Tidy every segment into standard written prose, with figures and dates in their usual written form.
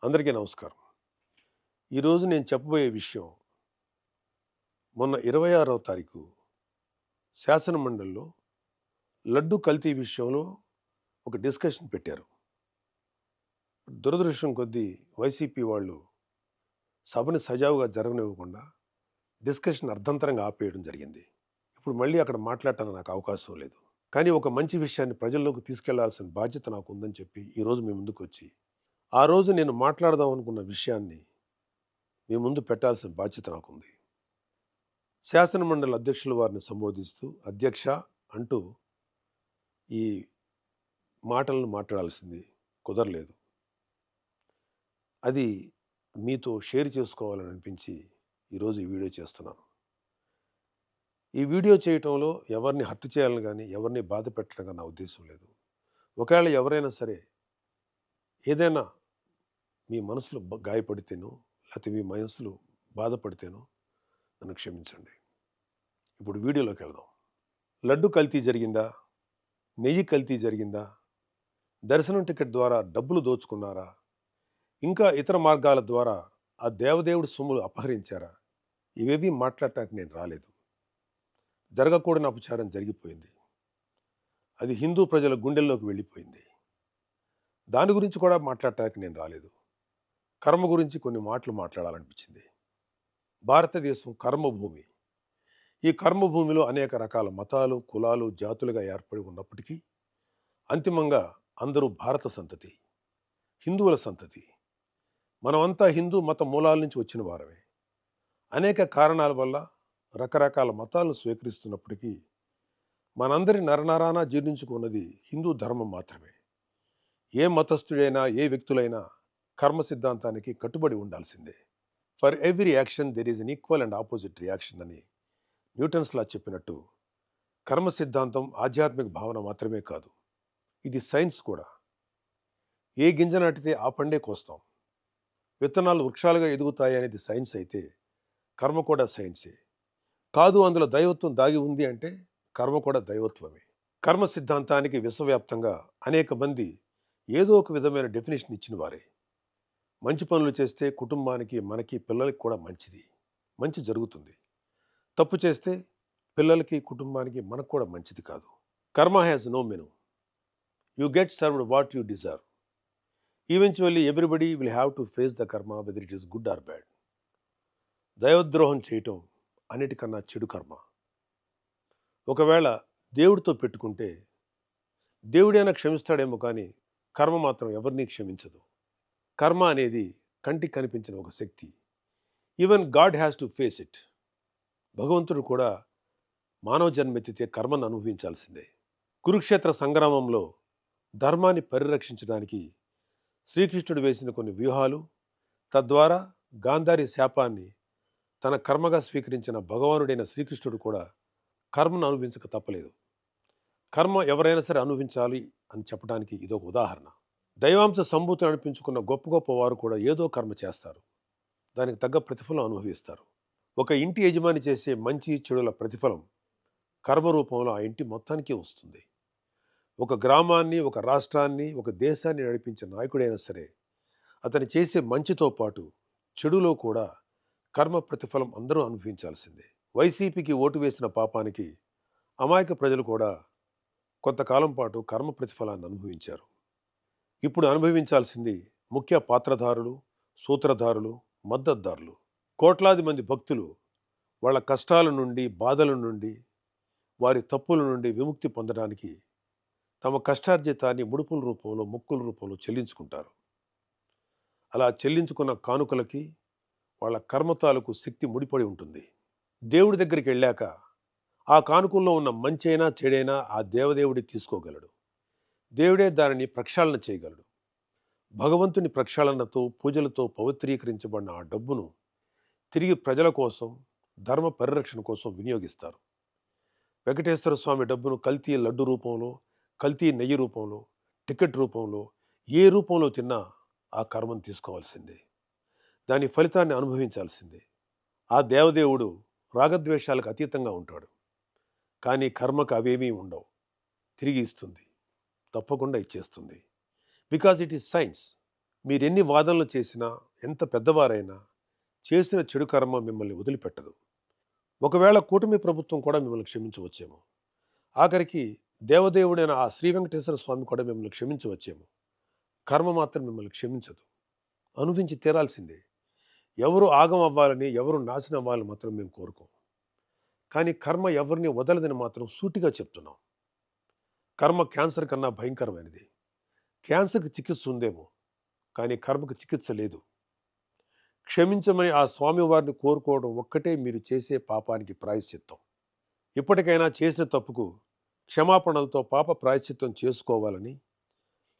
అందరికీ నమస్కారం. ఈరోజు నేను చెప్పబోయే విషయం మొన్న 26వ తారీఖు శాసన మండలిలో లడ్డు కల్తీ విషయంలో ఒక డిస్కషన్ పెట్టారు. దురదృష్టం కొద్దీ వైసీపీ వాళ్ళు సభని సజావుగా జరగనివ్వకుండా డిస్కషన్ అర్ధంతరంగా ఆపేయడం జరిగింది. ఇప్పుడు మళ్ళీ అక్కడ మాట్లాడటానికి నాకు అవకాశం లేదు. కానీ ఒక మంచి విషయాన్ని ప్రజల్లోకి తీసుకెళ్లాల్సిన బాధ్యత నాకు ఉందని చెప్పి ఈరోజు మీ ముందుకొచ్చి, ఆ రోజు నేను మాట్లాడదాం అనుకున్న విషయాన్ని మీ ముందు పెట్టాల్సిన బాధ్యత నాకుంది. శాసనమండలి అధ్యక్షుల వారిని సంబోధిస్తూ అధ్యక్ష అంటూ ఈ మాటలను మాట్లాడాల్సింది కుదరలేదు. అది మీతో షేర్ చేసుకోవాలని అనిపించి ఈరోజు ఈ వీడియో చేస్తున్నాను. ఈ వీడియో చేయటంలో ఎవరిని హర్ట్ చేయాలని కానీ ఎవరిని బాధ పెట్టడం కానీ నా ఉద్దేశం లేదు. ఒకవేళ ఎవరైనా సరే ఏదైనా మీ మనసులో గాయపడితేనో లేకపోతే మీ మనసులో బాధపడితేనో నన్ను క్షమించండి. ఇప్పుడు వీడియోలోకి వెళ్దాం. లడ్డు కల్తీ జరిగిందా? నెయ్యి కల్తీ జరిగిందా? దర్శనం టికెట్ ద్వారా డబ్బులు దోచుకున్నారా? ఇంకా ఇతర మార్గాల ద్వారా ఆ దేవదేవుడి సొమ్ములు అపహరించారా? ఇవేవీ మాట్లాడటానికి నేను రాలేదు. జరగకూడని అపచారం జరిగిపోయింది. అది హిందూ ప్రజల గుండెల్లోకి వెళ్ళిపోయింది. దాని గురించి కూడా మాట్లాడటానికి నేను రాలేదు. కర్మ గురించి కొన్ని మాటలు మాట్లాడాలనిపించింది. భారతదేశం కర్మభూమి. ఈ కర్మభూమిలో అనేక రకాల మతాలు, కులాలు, జాతులుగా ఏర్పడి ఉన్నప్పటికీ అంతిమంగా అందరూ భారత సంతతి, హిందువుల సంతతి. మనమంతా హిందూ మత మూలాల నుంచి వచ్చిన వారమే. అనేక కారణాల వల్ల రకరకాల మతాలను స్వీకరిస్తున్నప్పటికీ మనందరి నరనరాన జీర్ణించుకున్నది హిందూ ధర్మం మాత్రమే. ఏ మతస్థుడైనా ఏ వ్యక్తులైనా కర్మ సిద్ధాంతానికి కట్టుబడి ఉండాల్సిందే. For every action there is an equal and opposite reaction అని న్యూటన్స్లా చెప్పినట్టు కర్మ సిద్ధాంతం ఆధ్యాత్మిక భావన మాత్రమే కాదు, ఇది సైన్స్ కూడా. ఏ గింజ నాటితే ఆ పండే కోస్తాం. విత్తనాలు వృక్షాలుగా ఎదుగుతాయి అనేది సైన్స్ అయితే కర్మ కూడా సైన్సే. కాదు అందులో దైవత్వం దాగి ఉంది అంటే కర్మ కూడా దైవత్వమే. కర్మ సిద్ధాంతానికి విశ్వవ్యాప్తంగా అనేక మంది ఏదో ఒక విధమైన డెఫినేషన్ ఇచ్చిన వారే. మంచి పనులు చేస్తే కుటుంబానికి, మనకి, పిల్లలకి కూడా మంచిది, మంచి జరుగుతుంది. తప్పు చేస్తే పిల్లలకి, కుటుంబానికి, మనకు కూడా మంచిది కాదు. Karma has no menu. You get served what you deserve. Eventually everybody will have to face the karma whether it is good or bad. దైవద్రోహం చేయటం అన్నిటికన్నా చెడు కర్మ. ఒకవేళ దేవుడితో పెట్టుకుంటే దేవుడైనా క్షమిస్తాడేమో కానీ కర్మ మాత్రం ఎవరినీ క్షమించదు. కర్మ అనేది కంటికి కనిపించిన ఒక శక్తి. Even God has to face it. భగవంతుడు కూడా మానవ జన్మెత్తితే కర్మను అనుభవించాల్సిందే. కురుక్షేత్ర సంగ్రామంలో ధర్మాన్ని పరిరక్షించడానికి శ్రీకృష్ణుడు వేసిన కొన్ని వ్యూహాలు, తద్వారా గాంధారి శాపాన్ని తన కర్మగా స్వీకరించిన భగవానుడైన శ్రీకృష్ణుడు కూడా కర్మను అనుభవించక తప్పలేదు. కర్మ ఎవరైనా సరే అనుభవించాలి అని చెప్పడానికి ఇదొక ఉదాహరణ. దైవాంశ సంభూతిని అనిపించుకున్న గొప్ప గొప్ప వారు కూడా ఏదో కర్మ చేస్తారు, దానికి తగ్గ ప్రతిఫలం అనుభవిస్తారు. ఒక ఇంటి యజమాని చేసే మంచి చెడుల ప్రతిఫలం కర్మ రూపంలో ఆ ఇంటి మొత్తానికి వస్తుంది. ఒక గ్రామాన్ని, ఒక రాష్ట్రాన్ని, ఒక దేశాన్ని నడిపించే నాయకుడైనా సరే అతను చేసే మంచితో పాటు చెడులో కూడా కర్మ ప్రతిఫలం అందరూ అనుభవించాల్సిందే. వైసీపీకి ఓటు వేసిన పాపానికి అమాయక ప్రజలు కూడా కొంతకాలం పాటు కర్మ ప్రతిఫలాన్ని అనుభవించారు. ఇప్పుడు అనుభవించాల్సింది ముఖ్య పాత్రధారులు, సూత్రధారులు, మద్దతుదారులు. కోట్లాది మంది భక్తులు వాళ్ళ కష్టాల నుండి, బాధల నుండి, వారి తప్పుల నుండి విముక్తి పొందడానికి తమ కష్టార్జితాన్ని ముడుపుల రూపంలో, మొక్కుల రూపంలో చెల్లించుకుంటారు. అలా చెల్లించుకున్న కానుకలకి వాళ్ళ కర్మ తాలూకు శక్తి ముడిపడి ఉంటుంది. దేవుడి దగ్గరికి వెళ్ళాక ఆ కానుకల్లో ఉన్న మంచైనా చెడైనా ఆ దేవదేవుడి తీసుకోగలడు. దేవుడే దానిని ప్రక్షాళన చేయగలడు. భగవంతుని ప్రక్షాళనతో, పూజలతో పవిత్రీకరించబడిన ఆ డబ్బును తిరిగి ప్రజల కోసం, ధర్మ పరిరక్షణ కోసం వినియోగిస్తారు. వెంకటేశ్వర స్వామి డబ్బును కల్తీ లడ్డు రూపంలో, కల్తీ నెయ్యి రూపంలో, టికెట్ రూపంలో, ఏ రూపంలో తిన్నా ఆ కర్మను తీసుకోవాల్సిందే. దాని ఫలితాన్ని అనుభవించాల్సిందే. ఆ దేవదేవుడు రాగద్వేషాలకు అతీతంగా ఉంటాడు. కానీ కర్మకు అవేమీ ఉండవు. తిరిగి ఇస్తుంది, తప్పకుండా ఇచ్చేస్తుంది. Because it is science. మీరెన్ని వాదనలు చేసినా, ఎంత పెద్దవారైనా, చేసిన చెడు కర్మ మిమ్మల్ని వదిలిపెట్టదు. ఒకవేళ కూటమి ప్రభుత్వం కూడా మిమ్మల్ని క్షమించవచ్చేమో. ఆఖరికి దేవదేవుడైన ఆ శ్రీ వెంకటేశ్వర స్వామి కూడా మిమ్మల్ని క్షమించవచ్చేమో. కర్మ మాత్రం మిమ్మల్ని క్షమించదు. అనుభవించి తీరాల్సిందే. ఎవరు ఆగం అవ్వాలని, ఎవరు నాశనం అవ్వాలని మాత్రం మేము కోరుకోం. కానీ కర్మ ఎవరిని వదలదని మాత్రం సూటిగా చెప్తున్నాం. కర్మ క్యాన్సర్ కన్నా భయంకరమైనది. క్యాన్సర్‌కి చికిత్స ఉందేమో, కానీ కర్మకు చికిత్స లేదు. క్షమించమని ఆ స్వామివారిని కోరుకోవడం ఒక్కటే మీరు చేసే పాపానికి ప్రాయశ్చిత్తం. ఇప్పటికైనా చేసిన తప్పుకు క్షమాపణలతో పాప ప్రాయశ్చిత్తం చేసుకోవాలని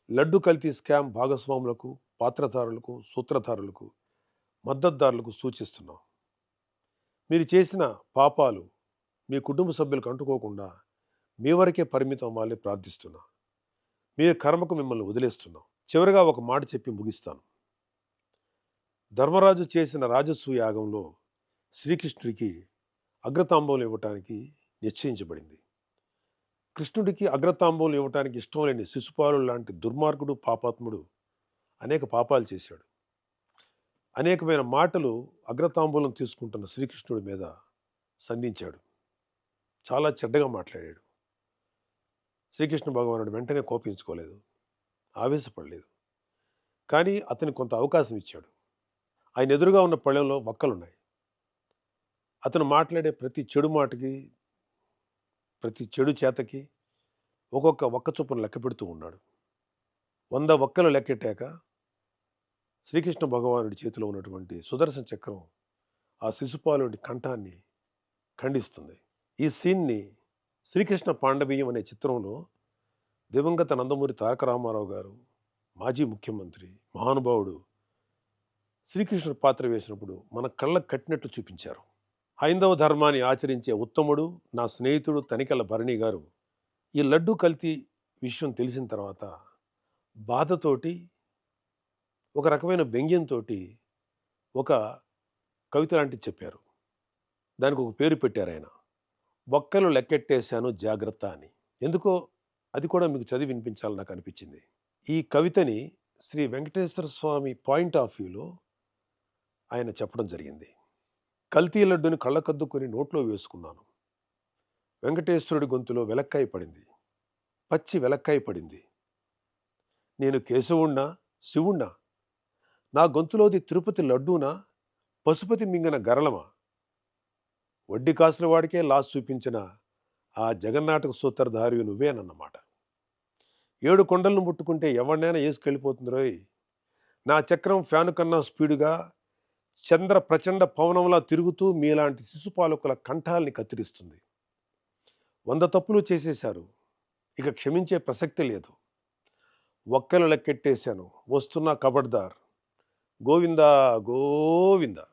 లడ్డు కల్తీ స్కామ్ భాగస్వాములకు, పాత్రధారులకు, సూత్రధారులకు, మద్దతుదారులకు సూచిస్తున్నాం. మీరు చేసిన పాపాలు మీ కుటుంబ సభ్యులకు అంటుకోకుండా మీ వరకే పరిమితం అవ్వాలని ప్రార్థిస్తున్నా. మీ కర్మకు మిమ్మల్ని వదిలేస్తున్నాం. చివరిగా ఒక మాట చెప్పి ముగిస్తాను. ధర్మరాజు చేసిన రాజసూయ యాగంలో శ్రీకృష్ణుడికి అగ్రతాంబూలం ఇవ్వటానికి నిశ్చయించబడింది. కృష్ణుడికి అగ్రతాంబూలం ఇవ్వటానికి ఇష్టం లేని శిశుపాలు లాంటి దుర్మార్గుడు, పాపాత్ముడు అనేక పాపాలు చేశాడు. అనేకమైన మాటలు అగ్రతాంబూలం తీసుకుంటున్న శ్రీకృష్ణుడి మీద సంధించాడు. చాలా చెడ్డగా మాట్లాడాడు. శ్రీకృష్ణ భగవానుడు వెంటనే కోపించుకోలేదు, ఆవేశపడలేదు. కానీ అతనికి కొంత అవకాశం ఇచ్చాడు. ఆయన ఎదురుగా ఉన్న పళ్ళెంలో వక్కలున్నాయి. అతను మాట్లాడే ప్రతి చెడు మాటకి, ప్రతి చెడు చేతకి ఒక్కొక్క వక్క చొప్పున లెక్క పెడుతూ ఉన్నాడు. 100 వక్కలు లెక్కెట్టాక శ్రీకృష్ణ భగవానుడి చేతిలో ఉన్నటువంటి సుదర్శన చక్రం ఆ శిశుపాలుడి కంఠాన్ని ఖండిస్తుంది. ఈ సీన్ని శ్రీకృష్ణ పాండవీయం అనే చిత్రంలో దివంగత నందమూరి తారక రామారావు గారు, మాజీ ముఖ్యమంత్రి, మహానుభావుడు శ్రీకృష్ణుడు పాత్ర వేసినప్పుడు మన కళ్ళకు కట్టినట్టు చూపించారు. హైందవ ధర్మాన్ని ఆచరించే ఉత్తముడు, నా స్నేహితుడు తనికెళ్ళ భరణి గారు ఈ లడ్డు కల్తీ విషయం తెలిసిన తర్వాత బాధతోటి, ఒక రకమైన వ్యంగ్యంతో ఒక కవిత లాంటిది చెప్పారు. దానికి ఒక పేరు పెట్టారు ఆయన. బొక్కలు లెక్కెట్టేశాను జాగ్రత్త అని. ఎందుకో అది కూడా మీకు చదివి వినిపించాలని నాకు అనిపించింది. ఈ కవితని శ్రీ వెంకటేశ్వర స్వామి పాయింట్ ఆఫ్ వ్యూలో ఆయన చెప్పడం జరిగింది. కల్తీ లడ్డుని కళ్ళకద్దుకొని నోట్లో వేసుకున్నాను. వెంకటేశ్వరుడి గొంతులో వెలక్కాయ పడింది, పచ్చి వెలక్కాయ పడింది. నేను కేశవుణ్ణా, శివుణ్ణా? నా గొంతులోది తిరుపతి లడ్డూనా, పశుపతి మింగిన గరళమా? వడ్డీ కాసుల వాడికే లాస్ చూపించిన ఆ జగన్నాటక సూత్రధారి నువ్వేనన్నమాట. 7 కొండలను ముట్టుకుంటే ఎవరినైనా వేసుకెళ్ళిపోతుంది రోయ్. నా చక్రం ఫ్యాను కన్నా స్పీడుగా చంద్ర ప్రచండ పవనంలా తిరుగుతూ మీలాంటి శిశుపాలకుల కంఠాల్ని కత్తిరిస్తుంది. 100 తప్పులు చేసేశారు, ఇక క్షమించే ప్రసక్తి లేదు. ఒక్కలు లెక్కెట్టేశాను, వస్తున్నా కబడ్దార్. గోవిందా గోవిందా.